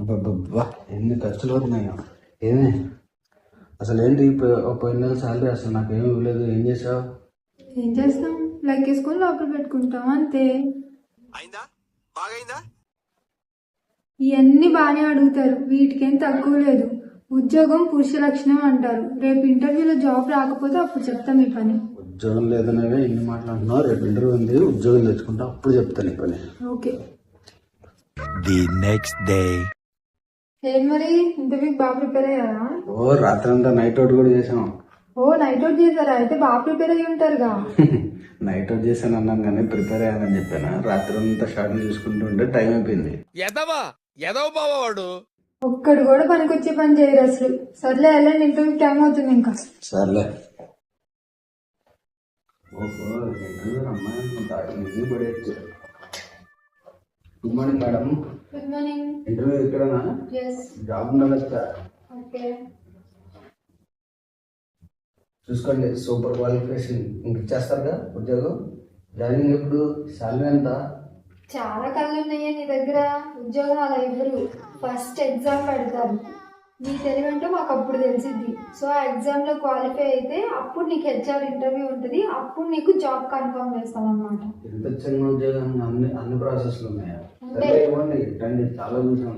అబ్బబ్బబ్బా ఎన్ని ఖర్చులు అవుతున్నాయో. ఏమి అసలు ఏంటి పోయిన నెల శాలరీ అసలు నాకేమి ఇవ్వలేదు. ఏం చేసావు? ఏం చేస్తాం, లెక్కేసుకొని లోపల పెట్టుకుంటాం అంతే. ఇవన్నీ బాగానే అడుగుతారు, వీటికేం తక్కువ లేదు. ఉద్యోగం పురుష లక్షణం అంటారు. రేపు ఇంటర్వ్యూలో జాబ్ రాకపోతే అప్పుడు చెప్తాం ఈ పని. ఉద్యోగం లేదనేవే ఇన్ని మాట్లాడుతున్నావు. రేపు ఇంటర్వ్యూ ఉంది, ఉద్యోగం తెచ్చుకుంటా, అప్పుడు చెప్తాను ఈ పని. ఓకే. The next day. ఏం మరి ఇంటర్వ్యూకి బాగా ప్రిపేర్ అయ్యారా? ఓ రాత్రంతా నైట్ అవుట్ కూడా చేసాం. ఓ నైట్ అవుట్ చేశారా? అయితే బాగా ప్రిపేర్ అయ్యి ఉంటారుగా. నైట్ అవుట్ చేశాను అన్నాను కానీ ప్రిపేర్ అయ్యానని చెప్పాను. రాత్రి అంతా షార్ట్లు చూసుకుంటూ ఉంటే టైం అయిపోయింది. ఒక్కడు కూడా పనికొచ్చే పని చేయరు అసలు. సర్లే వెళ్ళండి, ఇంటర్వ్యూ టైం అవుతుంది ఇంకా. సర్లే. ఓహో ఇంటర్వ్యూ అమ్మాయి పడేచ్చు. Good morning madam. Good morning. Interview ఎక్కడనా? జాబ్ ఉన్నదా? ఓకే. చూసుకోండి, సూపర్ క్వాలిఫికేషన్ ఇంక ఇచ్చేస్తారుగా ఉద్యోగం. జాయినింగ్ ఎప్పుడు? శాలరీ ఎంత? చాలా కళ్ళు ఉన్నాయా నీ దగ్గర? ఉద్యోగం అలా ఇవ్వరు. ఫస్ట్ ఎగ్జామ్ పెడతారు. నీ తెలివంటూ మాకు అప్పుడు తెలిసిద్ది. సో ఆ ఎగ్జామ్ లో క్వాలిఫై అయితే అప్పుడు నీకు హెచ్ఆర్ ఇంటర్వ్యూ ఉంటుంది. అప్పుడు నీకు జాబ్ కన్ఫర్మ్ చేస్తాం అన్నమాట. ఇంత చిన్న ఉద్యోగం అన్ని ప్రాసెస్లు ఉన్నాయా? ఇవ్వండి రండి, చాలా చూసాం.